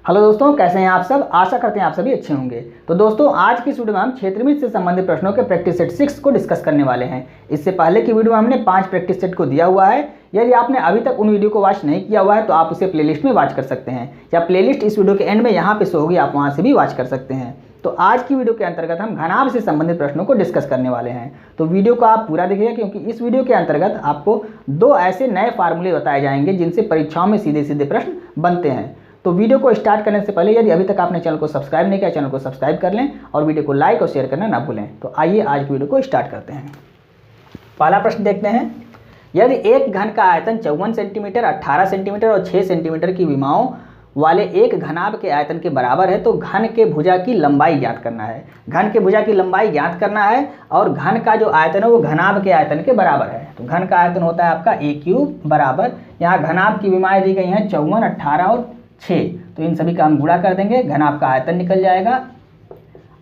Hello दोस्तों, कैसे हैं आप सब। आशा करते हैं आप सभी अच्छे होंगे। तो दोस्तों, आज की इस वीडियो में हम क्षेत्रमित से संबंधित प्रश्नों के प्रैक्टिस सेट 6 को डिस्कस करने वाले हैं। इससे पहले की वीडियो में हमने 5 प्रैक्टिस सेट को दिया हुआ है। यदि आपने अभी तक उन वीडियो को वॉच नहीं किया हुआ है तो आप उसे प्लेलिस्ट में वॉच कर सकते हैं, या प्लेलिस्ट इस वीडियो के एंड में यहाँ पे शो होगी, आप वहाँ से भी वॉच कर सकते हैं। तो आज की वीडियो के अंतर्गत हम घनाभ से संबंधित प्रश्नों को डिस्कस करने वाले हैं। तो वीडियो को आप पूरा देखिएगा, क्योंकि इस वीडियो के अंतर्गत आपको 2 ऐसे नए फार्मूले बताए जाएंगे जिनसे परीक्षाओं में सीधे सीधे प्रश्न बनते हैं। तो वीडियो को स्टार्ट करने से पहले यदि अभी तक आपने चैनल को सब्सक्राइब नहीं किया, चैनल को सब्सक्राइब कर लें और वीडियो को लाइक और शेयर करना ना भूलें। तो आइए आज की वीडियो को स्टार्ट करते हैं। पहला प्रश्न देखते हैं। यदि एक घन का आयतन 54 सेंटीमीटर, 18 सेंटीमीटर और 6 सेंटीमीटर की विमाओं वाले एक घनाभ के आयतन के बराबर है तो घन के भुजा की लंबाई ज्ञात करना है। घन के भुजा की लंबाई ज्ञात करना है और घन का जो आयतन है वो घनाभ के आयतन के बराबर है। तो घन का आयतन होता है आपका a³ बराबर, यहाँ घनाभ की विमाएँ दी गई हैं 54, 18 और 6, तो इन सभी का हम गुणा कर देंगे, घनाभ का आयतन निकल जाएगा।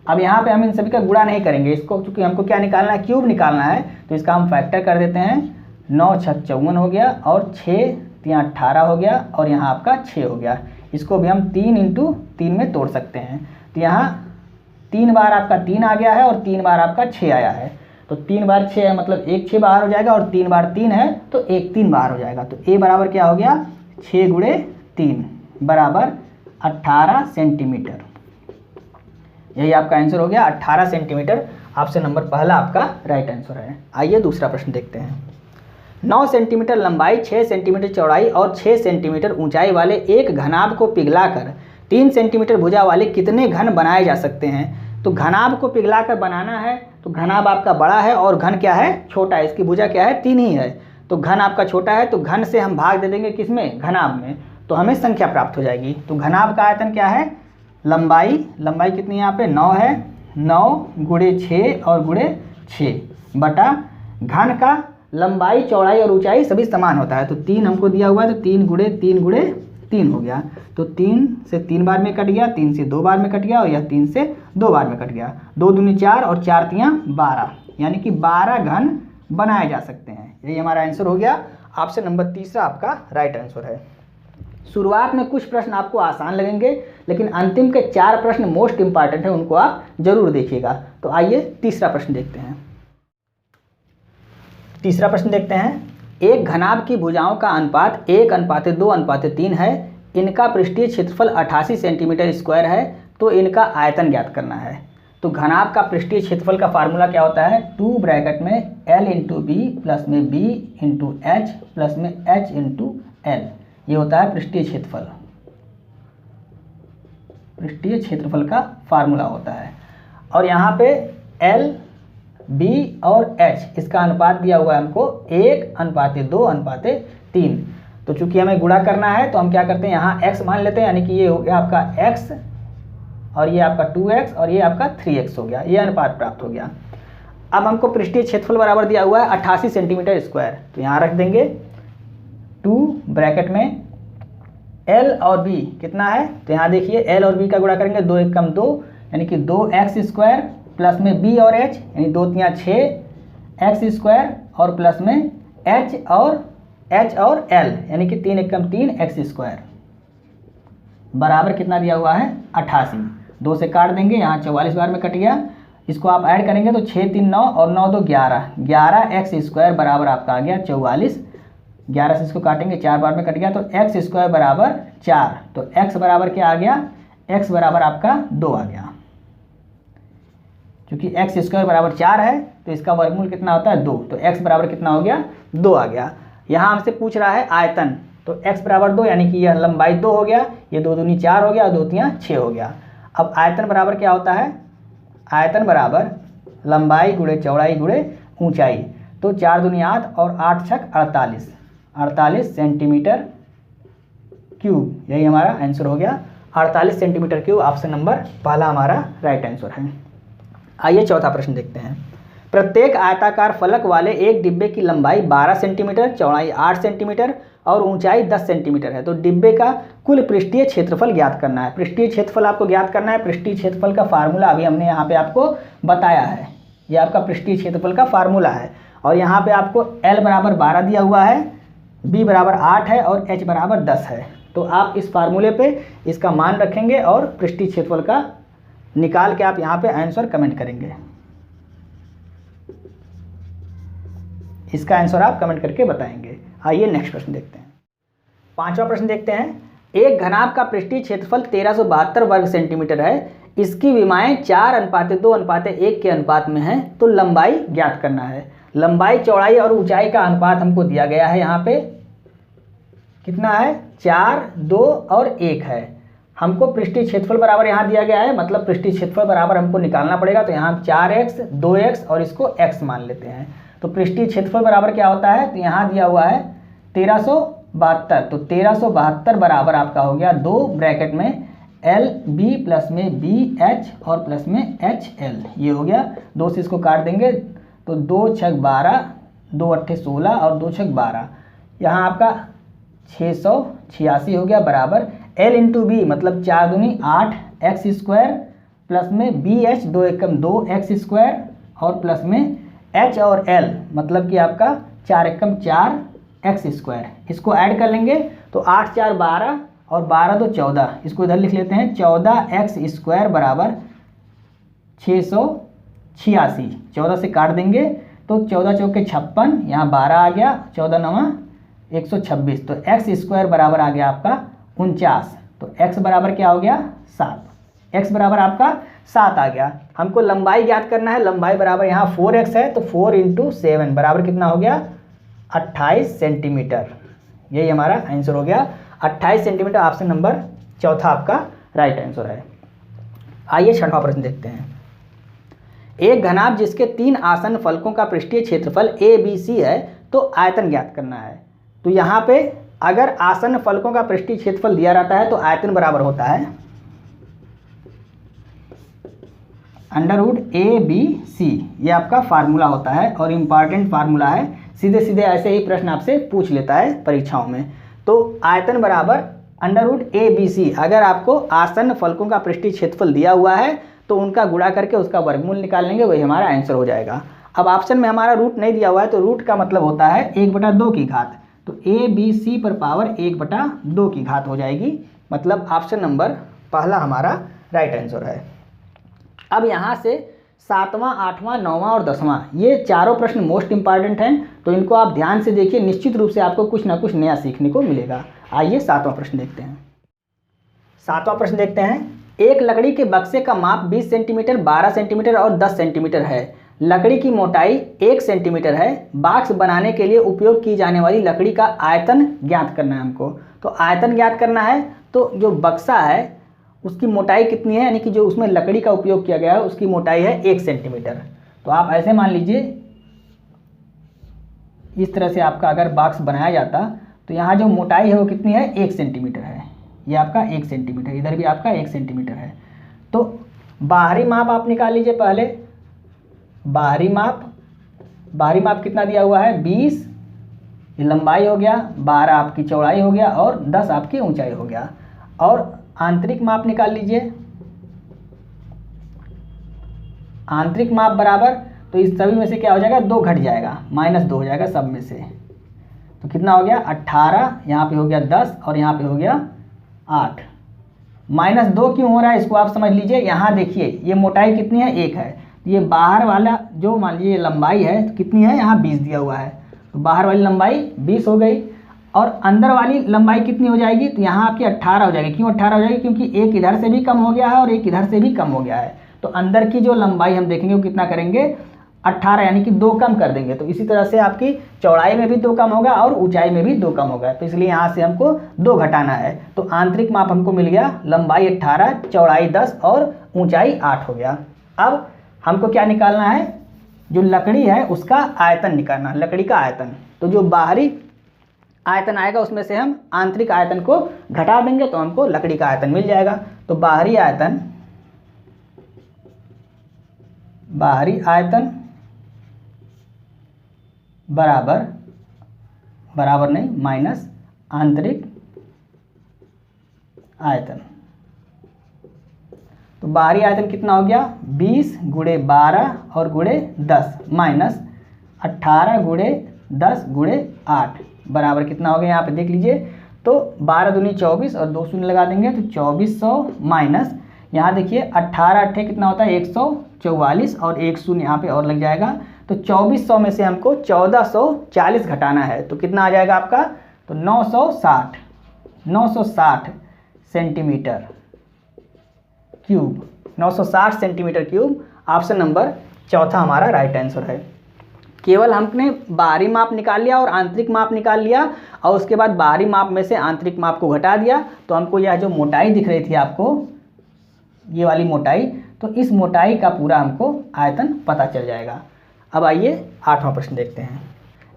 अब यहाँ पे हम इन सभी का गुणा नहीं करेंगे, इसको क्योंकि हमको क्या निकालना है, क्यूब निकालना है, तो इसका हम फैक्टर कर देते हैं। 9 × 6 = 54 हो गया और 6 × 3 = 18 हो गया और यहाँ आपका 6 हो गया। इसको भी हम 3 × 3 में तोड़ सकते हैं। तो यहाँ 3 बार आपका 3 आ गया है और 3 बार आपका 6 आया है। तो 3 बार 6 है मतलब 1 6 बाहर हो जाएगा और 3 बार 3 है तो 1 3 बाहर हो जाएगा। तो a बराबर क्या हो गया, 6 × 3 बराबर 18 सेंटीमीटर। यही आपका आंसर हो गया 18 सेंटीमीटर। ऑप्शन नंबर पहला आपका राइट आंसर है। आइए दूसरा प्रश्न देखते हैं। 9 सेंटीमीटर लंबाई, 6 सेंटीमीटर चौड़ाई और 6 सेंटीमीटर ऊंचाई वाले एक घनाभ को पिघलाकर 3 सेंटीमीटर भुजा वाले कितने घन बनाए जा सकते हैं। तो घनाभ को पिघलाकर बनाना है तो घनाभ आपका बड़ा है और घन क्या है, छोटा है। इसकी भुजा क्या है, 3 ही है। तो घन आपका छोटा है तो घन से हम भाग दे देंगे किसमें, घनाभ में, तो हमें संख्या प्राप्त हो जाएगी। तो घनाभ का आयतन क्या है, लंबाई कितनी है यहाँ पे, 9 है, 9 × 6 और × 6 बटा घन का लंबाई, चौड़ाई और ऊंचाई सभी समान होता है। तो 3 हमको दिया हुआ है तो 3 × 3 × 3 हो गया। तो 3 से 3 बार में कट गया, 3 से 2 बार में कट गया और यह 3 से 2 बार में कट गया। 2 दूनी 4 और 4 तियाँ 12, यानी कि 12 घन बनाए जा सकते हैं। यही हमारा आंसर हो गया। ऑप्शन नंबर तीसरा आपका राइट आंसर है। शुरुआत में कुछ प्रश्न आपको आसान लगेंगे, लेकिन अंतिम के 4 प्रश्न मोस्ट इंपॉर्टेंट है, उनको आप जरूर देखिएगा। तो आइए तीसरा प्रश्न देखते हैं। तीसरा प्रश्न देखते हैं। एक घनाभ की भुजाओं का अनुपात 1:2:3 है। इनका पृष्ठीय क्षेत्रफल 88 सेंटीमीटर स्क्वायर है, तो इनका आयतन ज्ञात करना है। तो घनाभ का पृष्ठीय क्षेत्रफल का फार्मूला क्या होता है, 2 ब्रैकेट में L × B प्लस में B × H प्लस में H × L, ये होता है पृष्ठीय क्षेत्रफल। पृष्ठीय क्षेत्रफल का फार्मूला होता है। और यहाँ पे L, B और H इसका अनुपात दिया हुआ है हमको 1:2:3। तो चूंकि हमें गुणा करना है तो हम क्या करते हैं, यहाँ x मान लेते हैं, यानी कि ये हो गया आपका x और ये आपका 2x और ये आपका 3x हो गया। ये अनुपात प्राप्त हो गया। अब हमको पृष्ठीय क्षेत्रफल बराबर दिया हुआ है 88 सेंटीमीटर स्क्वायर, तो यहाँ रख देंगे 2 ब्रैकेट में L और B कितना है, तो यहाँ देखिए L और B का गुणा करेंगे, 2 × 2 यानी कि 2x² प्लस में B और H यानी 2 तियाँ 6x² और प्लस में H और L यानी कि 3 × 3 x² बराबर कितना दिया हुआ है, 88। 2 से काट देंगे, यहाँ 44 बार में कट गया। इसको आप ऐड करेंगे तो 6 3 9 और 9 2 11, 11x² बराबर आपका आ गया 44। 11 से इसको काटेंगे, 4 बार में कट गया, तो x² बराबर 4। तो x बराबर क्या आ गया, x बराबर आपका 2 आ गया। क्योंकि x² बराबर 4 है तो इसका वर्गमूल कितना होता है, 2। तो x बराबर कितना हो गया, 2 आ गया। यहाँ हमसे पूछ रहा है आयतन, तो x बराबर 2 यानी कि यह लंबाई 2 हो गया, ये 2 दूनी 4 हो गया और 2 तियाँ 6 हो गया। अब आयतन बराबर क्या होता है, आयतन बराबर लंबाई × चौड़ाई × ऊंचाई। तो 4 दूनी 8 और 8 छक 48 सेंटीमीटर क्यूब। यही हमारा आंसर हो गया 48 सेंटीमीटर क्यूब। ऑप्शन नंबर पहला हमारा राइट आंसर है। आइए चौथा प्रश्न देखते हैं। प्रत्येक आयताकार फलक वाले एक डिब्बे की लंबाई 12 सेंटीमीटर, चौड़ाई 8 सेंटीमीटर और ऊंचाई 10 सेंटीमीटर है। तो डिब्बे का कुल पृष्ठीय क्षेत्रफल ज्ञात करना है। पृष्ठीय क्षेत्रफल आपको ज्ञात करना है। पृष्ठीय क्षेत्रफल का फार्मूला अभी हमने यहाँ पे आपको बताया है। ये आपका पृष्ठीय क्षेत्रफल का फार्मूला है। और यहाँ पे आपको L बराबर 12 दिया हुआ है, B बराबर 8 है और H बराबर 10 है। तो आप इस फार्मूले पे इसका मान रखेंगे और पृष्ठीय क्षेत्रफल का निकाल के आप यहाँ पे आंसर कमेंट करेंगे। इसका आंसर आप कमेंट करके बताएंगे। आइए नेक्स्ट प्रश्न देखते हैं। 5वां प्रश्न देखते हैं। एक घनाभ का पृष्ठीय क्षेत्रफल 1372 वर्ग सेंटीमीटर है। इसकी विमाएं 4:2:1 के अनुपात में है, तो लंबाई ज्ञात करना है। लंबाई, चौड़ाई और ऊंचाई का अनुपात हमको दिया गया है। यहाँ पे कितना है? 4, 2 और 1 है। हमको पृष्ठीय क्षेत्रफल बराबर यहाँ दिया गया है, मतलब पृष्ठीय क्षेत्रफल बराबर हमको निकालना पड़ेगा। तो यहाँ 4x, 2x और इसको x मान लेते हैं। तो पृष्ठीय क्षेत्रफल बराबर क्या होता है? तो यहाँ दिया हुआ है 1372। तो 1372 बराबर आपका हो गया 2 ब्रैकेट में LB प्लस में BH और प्लस में HL। ये हो गया। 2 से इसको काट देंगे तो 2 छक 12, 2 अट्ठे 16 और 2 छक 12। यहाँ आपका 686 हो गया बराबर L इंटू बी मतलब 4 दूनी 8 x स्क्वायर प्लस में BH 2 एकम 2 x स्क्वायर और प्लस में H और L मतलब कि आपका 4 एकम 4 x स्क्वायर। इसको ऐड कर लेंगे तो 8 4 12 और 12 2 14। इसको इधर लिख लेते हैं। 14x स्क्वायर बराबर 686। 14 से काट देंगे तो 14 चौके 56, यहाँ 12 आ गया, 14 9 126। तो x स्क्वायर बराबर आ गया आपका 49। तो x बराबर क्या हो गया? 7। x बराबर आपका 7 आ गया। हमको लंबाई ज्ञात करना है। लंबाई बराबर यहाँ 4x है, तो 4 × 7 बराबर कितना हो गया? 28 सेंटीमीटर। यही हमारा आंसर हो गया 28 सेंटीमीटर। ऑप्शन नंबर चौथा आपका राइट आंसर है। आइए 6वां प्रश्न देखते हैं। एक घनाभ जिसके 3 आसन्न फलकों का पृष्ठीय क्षेत्रफल ABC है, तो आयतन ज्ञात करना है। तो यहाँ पे अगर आसन्न फलकों का पृष्ठीय क्षेत्रफल दिया रहता है तो आयतन बराबर होता है √ABC। ये आपका फार्मूला होता है और इम्पॉर्टेंट फार्मूला है। सीधे सीधे ऐसे ही प्रश्न आपसे पूछ लेता है परीक्षाओं में। तो आयतन बराबर √ABC। अगर आपको आसन्न फलकों का पृष्ठीय क्षेत्रफल दिया हुआ है तो उनका गुणा करके उसका वर्गमूल निकाल लेंगे, वही हमारा आंसर हो जाएगा। अब ऑप्शन में हमारा रूट नहीं दिया हुआ है, तो रूट का मतलब होता है 1/2 की घात। तो ABC पर पावर 1/2 की घात हो जाएगी। मतलब ऑप्शन नंबर पहला हमारा राइट आंसर है। अब यहाँ से 7वां, 8वां, 9वां और 10वां ये चारों प्रश्न मोस्ट इंपॉर्टेंट हैं, तो इनको आप ध्यान से देखिए। निश्चित रूप से आपको कुछ ना कुछ नया सीखने को मिलेगा। आइए 7वां प्रश्न देखते हैं। 7वां प्रश्न देखते हैं। एक लकड़ी के बक्से का माप 20 सेंटीमीटर, 12 सेंटीमीटर और 10 सेंटीमीटर है। लकड़ी की मोटाई 1 सेंटीमीटर है। बॉक्स बनाने के लिए उपयोग की जाने वाली लकड़ी का आयतन ज्ञात करना है हमको। तो आयतन ज्ञात करना है तो जो बक्सा है उसकी मोटाई कितनी है, यानी कि जो उसमें लकड़ी का उपयोग किया गया है उसकी मोटाई है 1 सेंटीमीटर। तो आप ऐसे मान लीजिए, इस तरह से आपका अगर बॉक्स बनाया जाता तो यहाँ जो मोटाई है वो कितनी है? 1 सेंटीमीटर है। ये आपका 1 सेंटीमीटर, इधर भी आपका 1 सेंटीमीटर है। तो बाहरी माप आप निकाल लीजिए पहले। बाहरी माप कितना दिया हुआ है? 20 ये लंबाई हो गया, 12 आपकी चौड़ाई हो गया और 10 आपकी ऊंचाई हो गया। और आंतरिक माप निकाल लीजिए। आंतरिक माप बराबर, तो इस सभी में से क्या हो जाएगा? 2 घट जाएगा, -2 हो जाएगा सब में से। तो कितना हो गया? 18, यहाँ पे हो गया 10 और यहाँ पे हो गया 8। -2 क्यों हो रहा है इसको आप समझ लीजिए। यहाँ देखिए ये मोटाई कितनी है? 1 है। ये बाहर वाला जो मान लीजिए लंबाई है तो कितनी है? यहाँ 20 दिया हुआ है, तो बाहर वाली लंबाई 20 हो गई। और अंदर वाली लंबाई कितनी हो जाएगी? तो यहाँ आपकी 18 हो जाएगी। क्यों 18 हो जाएगी? क्योंकि एक इधर से भी कम हो गया है और एक इधर से भी कम हो गया है। तो अंदर की जो लंबाई हम देखेंगे वो कितना करेंगे? 18, यानी कि 2 कम कर देंगे। तो इसी तरह से आपकी चौड़ाई में भी 2 कम होगा और ऊंचाई में भी 2 कम होगा। तो इसलिए यहाँ से हमको 2 घटाना है। तो आंतरिक माप हमको मिल गया, लंबाई 18, चौड़ाई 10 और ऊंचाई 8 हो गया। अब हमको क्या निकालना है? जो लकड़ी है उसका आयतन निकालना है, लकड़ी का आयतन। तो जो बाहरी आयतन आएगा उसमें से हम आंतरिक आयतन को घटा देंगे तो हमको लकड़ी का आयतन मिल जाएगा। तो बाहरी आयतन बराबर नहीं माइनस आंतरिक आयतन। तो बाहरी आयतन कितना हो गया? 20 × 12 और × 10 माइनस 18 × 10 × 8 बराबर कितना हो गया? यहाँ पे देख लीजिए। तो 12 दूनी 24 और 2 शून्य लगा देंगे तो 2400 माइनस, यहाँ देखिए 18 अट्ठे कितना होता है 144 और 1 शून्य यहाँ पे और लग जाएगा। तो 2400 में से हमको 1440 घटाना है तो कितना आ जाएगा आपका, तो 960 centimetre cube, 960 centimetre cube. Option number चौथा हमारा राइट आंसर है। केवल हमने बाहरी माप निकाल लिया और आंतरिक माप निकाल लिया और उसके बाद बाहरी माप में से आंतरिक माप को घटा दिया तो हमको यह जो मोटाई दिख रही थी आपको, ये वाली मोटाई, तो इस मोटाई का पूरा हमको आयतन पता चल जाएगा। अब आइए 8वां प्रश्न देखते हैं।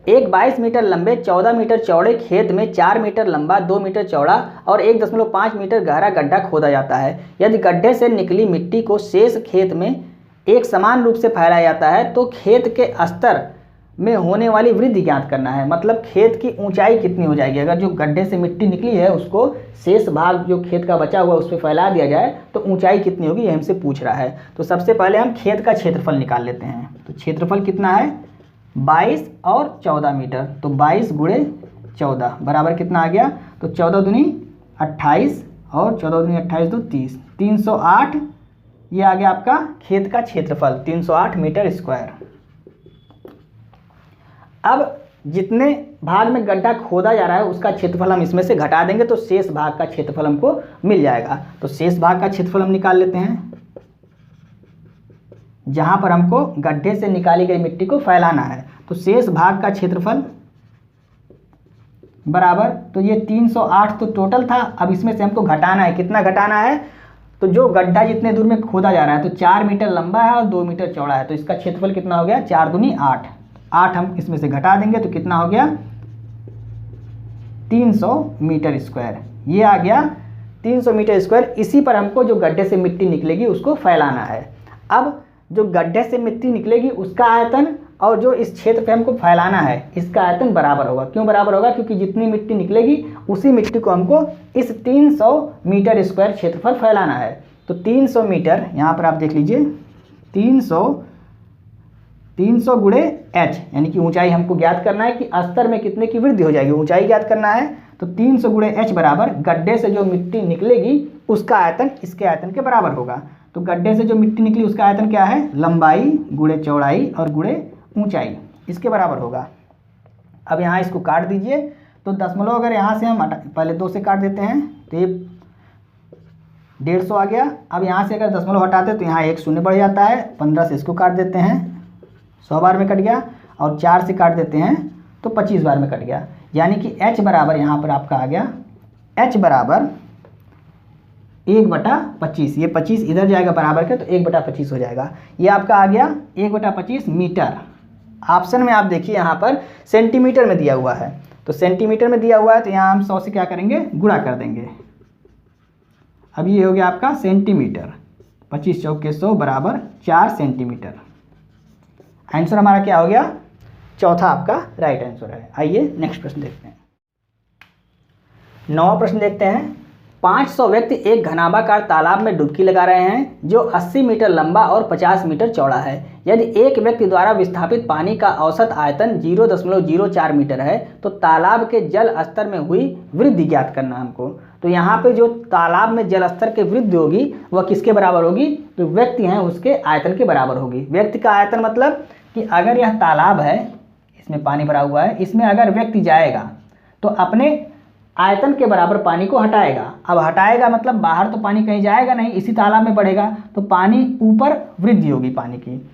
एक 22 मीटर लंबे 14 मीटर चौड़े खेत में 4 मीटर लंबा 2 मीटर चौड़ा और 1.5 मीटर गहरा गड्ढा खोदा जाता है। यदि गड्ढे से निकली मिट्टी को शेष खेत में एक समान रूप से फैलाया जाता है तो खेत के स्तर में होने वाली वृद्धि ज्ञात करना है। मतलब खेत की ऊंचाई कितनी हो जाएगी, अगर जो गड्ढे से मिट्टी निकली है उसको शेष भाग जो खेत का बचा हुआ उस पर फैला दिया जाए तो ऊंचाई कितनी होगी, ये हमसे पूछ रहा है। तो सबसे पहले हम खेत का क्षेत्रफल निकाल लेते हैं। तो क्षेत्रफल कितना है 22 और 14 मीटर, तो 22 गुणे 14 बराबर कितना आ गया, तो 14 दूनी 28 और 14 दूनी 28 तो 30, 308 ये आ गया आपका खेत का क्षेत्रफल 308 मीटर स्क्वायर। अब जितने भाग में गड्ढा खोदा जा रहा है उसका क्षेत्रफल हम इसमें से घटा देंगे तो शेष भाग का क्षेत्रफल हमको मिल जाएगा। तो शेष भाग का क्षेत्रफल हम निकाल लेते हैं, जहां पर हमको गड्ढे से निकाली गई मिट्टी को फैलाना है। तो शेष भाग का क्षेत्रफल बराबर, तो ये 308 तो टोटल था, अब इसमें से हमको घटाना है, कितना घटाना है, तो जो गड्ढा जितने दूर में खोदा जा रहा है तो 4 मीटर लंबा है और 2 मीटर चौड़ा है, तो इसका क्षेत्रफल कितना हो गया 4 दूनी 8, 8 हम इसमें से घटा देंगे तो कितना हो गया 300 मीटर स्क्वायर, ये आ गया 300 मीटर स्क्वायर। इसी पर हमको जो गड्ढे से मिट्टी निकलेगी उसको फैलाना है। अब जो गड्ढे से मिट्टी निकलेगी उसका आयतन और जो इस क्षेत्र पे हमको फैलाना है इसका आयतन बराबर होगा। क्यों बराबर होगा, क्योंकि जितनी मिट्टी निकलेगी उसी मिट्टी को हमको इस 300 मीटर स्क्वायर क्षेत्रफल फैलाना है। तो 300 मीटर यहाँ पर आप देख लीजिए 300 गुणे h, यानी कि ऊंचाई हमको ज्ञात करना है कि स्तर में कितने की वृद्धि हो जाएगी, ऊंचाई ज्ञात करना है। तो 300 गुणे h बराबर गड्ढे से जो मिट्टी निकलेगी उसका आयतन इसके आयतन के बराबर होगा। तो गड्ढे से जो मिट्टी निकली उसका आयतन क्या है, लंबाई गुणे चौड़ाई और गुणे ऊंचाई, इसके बराबर होगा। अब यहाँ इसको काट दीजिए, तो दशमलव अगर यहाँ से हम पहले 2 से काट देते हैं तो ये 150 आ गया। अब यहाँ से अगर दशमलव हटाते तो यहाँ 1 शून्य बढ़ जाता है, 15 से इसको काट देते हैं 100 बार में कट गया, और 4 से काट देते हैं तो 25 बार में कट गया। यानी कि h बराबर यहाँ पर आपका आ गया, h बराबर 1/25, ये 25 इधर जाएगा बराबर के तो 1/25 हो जाएगा। ये आपका आ गया 1/25 मीटर। ऑप्शन में आप देखिए यहाँ पर सेंटीमीटर में दिया हुआ है, तो सेंटीमीटर में दिया हुआ है तो यहाँ हम 100 से क्या करेंगे, गुणा कर देंगे। अब ये हो गया आपका सेंटीमीटर, 25 चौके 100 बराबर 4 सेंटीमीटर। आंसर हमारा क्या हो गया, चौथा आपका राइट आंसर है। आइए नेक्स्ट प्रश्न देखते हैं। 9वां प्रश्न देखते हैं। 500 व्यक्ति एक घनाभाकार तालाब में डुबकी लगा रहे हैं जो 80 मीटर लंबा और 50 मीटर चौड़ा है। यदि एक व्यक्ति द्वारा विस्थापित पानी का औसत आयतन 0.04 मीटर है तो तालाब के जल स्तर में हुई वृद्धि ज्ञात करना हमको। तो यहाँ पे जो तालाब में जल स्तर की वृद्धि होगी वह किसके बराबर होगी, तो व्यक्ति हैं उसके आयतन के बराबर होगी। व्यक्ति का आयतन मतलब कि अगर यह तालाब है, इसमें पानी भरा हुआ है, इसमें अगर व्यक्ति जाएगा तो अपने आयतन के बराबर पानी को हटाएगा। अब हटाएगा मतलब बाहर तो पानी कहीं जाएगा नहीं, इसी तालाब में बढ़ेगा, तो पानी ऊपर वृद्धि होगी पानी की।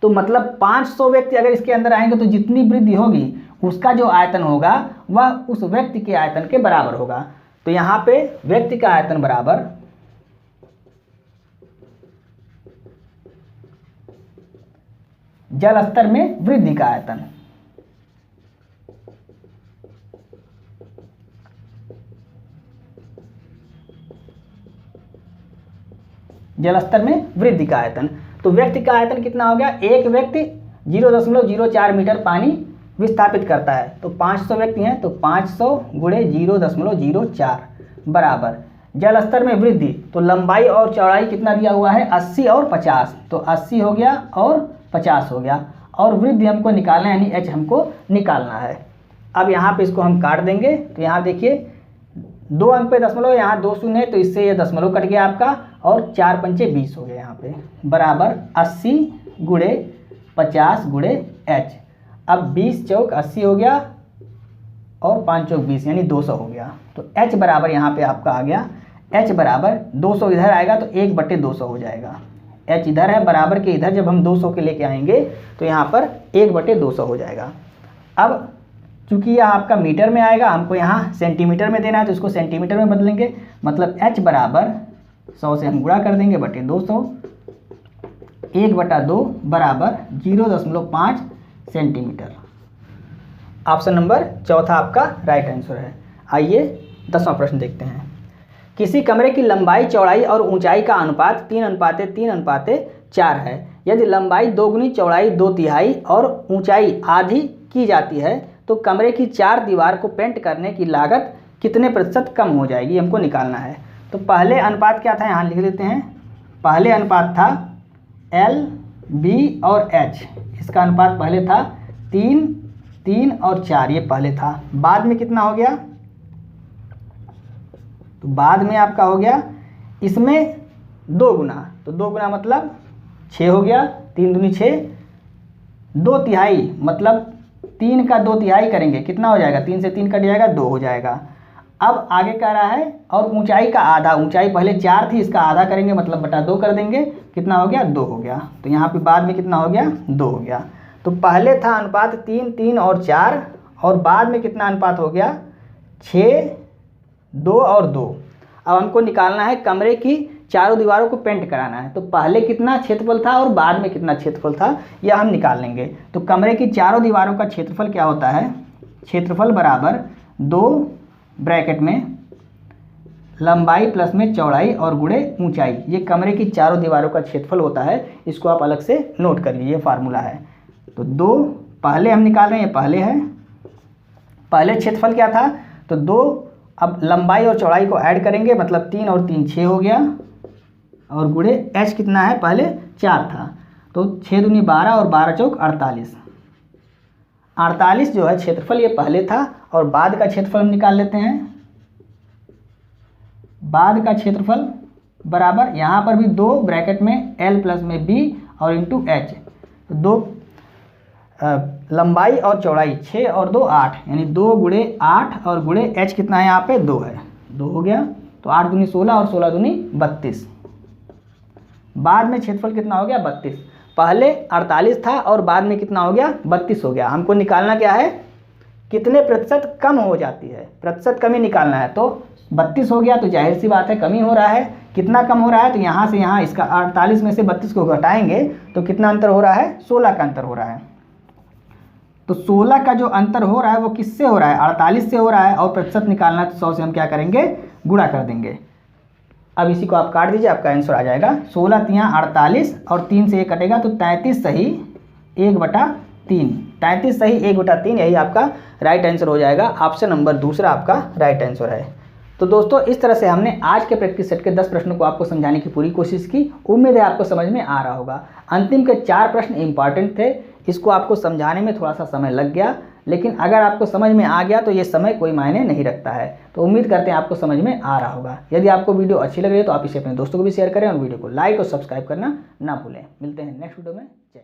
तो मतलब 500 व्यक्ति अगर इसके अंदर आएंगे तो जितनी वृद्धि होगी उसका जो आयतन होगा वह उस व्यक्ति के आयतन के बराबर होगा। तो यहाँ पे व्यक्ति का आयतन बराबर जल स्तर में वृद्धि का आयतन, जल स्तर में वृद्धि का आयतन। तो व्यक्ति का आयतन कितना हो गया, एक व्यक्ति 0.04 मीटर पानी विस्थापित करता है। तो 500 व्यक्ति हैं तो 500 गुणे 0.04 बराबर जल स्तर में वृद्धि। तो लंबाई और चौड़ाई कितना दिया हुआ है, 80 और 50, तो 80 हो गया और 50 हो गया, और वृद्धि हमको निकालना है यानी h हमको निकालना है। अब यहाँ पे इसको हम काट देंगे तो यहाँ देखिए 2 अंक पे दशमलव, यहाँ 2 शून्य है तो इससे ये दशमलव कट गया आपका, और 4 पंचे 20 हो गया यहाँ पे, बराबर 80 गुणे 50 गुणे h। अब 20 चौक 80 हो गया और 5 चौक 20 यानी 200 हो गया। तो h बराबर यहाँ पे आपका आ गया, h बराबर 200 इधर आएगा तो 1/200 हो जाएगा। h इधर है, बराबर के इधर जब हम 200 के लेके आएंगे तो यहाँ पर 1/200 हो जाएगा। अब चूंकि यह आपका मीटर में आएगा, हमको यहाँ सेंटीमीटर में देना है तो इसको सेंटीमीटर में बदलेंगे, मतलब h बराबर 100 से हम गुणा कर देंगे बटे 200, 1/2 बराबर 0.5 सेंटीमीटर। ऑप्शन नंबर चौथा आपका राइट आंसर है। आइए 10वां प्रश्न देखते हैं। किसी कमरे की लंबाई, चौड़ाई और ऊंचाई का अनुपात 3:3:4 है। यदि लंबाई 2 गुनी, चौड़ाई 2/3 और ऊंचाई आधी की जाती है तो कमरे की 4 दीवार को पेंट करने की लागत कितने प्रतिशत कम हो जाएगी, हमको निकालना है। तो पहले अनुपात क्या था, यहाँ लिख लेते हैं। पहले अनुपात था L, B और H। इसका अनुपात पहले था 3, 3 और 4, ये पहले था। बाद में कितना हो गया, तो बाद में आपका हो गया इसमें 2 गुना, तो 2 गुना मतलब 6 हो गया, 3 दूनी 6, 2/3 मतलब 3 का 2/3 करेंगे, कितना हो जाएगा, 3 से 3 कट जाएगा, 2 हो जाएगा। अब आगे कह रहा है और ऊंचाई का आधा, ऊंचाई पहले 4 थी, इसका आधा करेंगे मतलब बटा 2 कर देंगे, कितना हो गया, 2 हो गया। तो यहाँ पे बाद में कितना हो गया, 2 हो गया। तो पहले था अनुपात 3, 3 और 4, और बाद में कितना अनुपात हो गया, 6, 2 और 2। अब हमको निकालना है कमरे की चारों दीवारों को पेंट कराना है, तो पहले कितना क्षेत्रफल था और बाद में कितना क्षेत्रफल था, यह हम निकाल लेंगे। तो कमरे की चारों दीवारों का क्षेत्रफल क्या होता है, क्षेत्रफल बराबर 2 ब्रैकेट में लंबाई प्लस में चौड़ाई और गुणे ऊंचाई, ये कमरे की चारों दीवारों का क्षेत्रफल होता है। इसको आप अलग से नोट करिए, ये फार्मूला है। तो 2 पहले हम निकाल रहे हैं, पहले है, पहले क्षेत्रफल क्या था, तो 2, अब लंबाई और चौड़ाई को ऐड करेंगे मतलब 3 और 3 6 हो गया, और गुणे h कितना है, पहले 4 था, तो 6 दूनी 12 और 12 चौक 48। 48 जो है क्षेत्रफल ये पहले था, और बाद का क्षेत्रफल हम निकाल लेते हैं। बाद का क्षेत्रफल बराबर यहाँ पर भी 2 ब्रैकेट में L प्लस में B और इंटू H। तो 2 लंबाई और चौड़ाई 6 और 2 8, यानी 2 गुणे 8 और गुणे h कितना है, यहाँ पे 2 है, 2 हो गया। तो 8 दूनी 16 और 16 दूनी 32। बाद में क्षेत्रफल कितना हो गया, 32। पहले 48 था और बाद में कितना हो गया, 32 हो गया। हमको निकालना क्या है, कितने प्रतिशत कम हो जाती है, प्रतिशत कमी निकालना है। तो 32 हो गया तो जाहिर सी बात है कमी हो रहा है। कितना कम हो रहा है, तो यहाँ से यहाँ इसका 48 में से 32 को घटाएंगे तो कितना अंतर हो रहा है, 16 का अंतर हो रहा है। तो 16 का जो अंतर हो रहा है वो किससे हो रहा है, 48 से हो रहा है, और प्रतिशत निकालना है तो 100 से हम क्या करेंगे, गुणा कर देंगे। अब इसी को आप काट दीजिए, आपका आंसर आ जाएगा 16 तियाँ 48 और 3 से ये कटेगा तो 33 सही 1/3, 33 सही 1/3, यही आपका राइट आंसर हो जाएगा। ऑप्शन नंबर दूसरा आपका राइट आंसर है। तो दोस्तों इस तरह से हमने आज के प्रैक्टिस सेट के 10 प्रश्नों को आपको समझाने की पूरी कोशिश की। उम्मीद है आपको समझ में आ रहा होगा। अंतिम के 4 प्रश्न इंपॉर्टेंट थे, इसको आपको समझाने में थोड़ा सा समय लग गया, लेकिन अगर आपको समझ में आ गया तो ये समय कोई मायने नहीं रखता है। तो उम्मीद करते हैं आपको समझ में आ रहा होगा। यदि आपको वीडियो अच्छी लग रही है तो आप इसे अपने दोस्तों को भी शेयर करें और वीडियो को लाइक और सब्सक्राइब करना ना भूलें। मिलते हैं नेक्स्ट वीडियो में। जय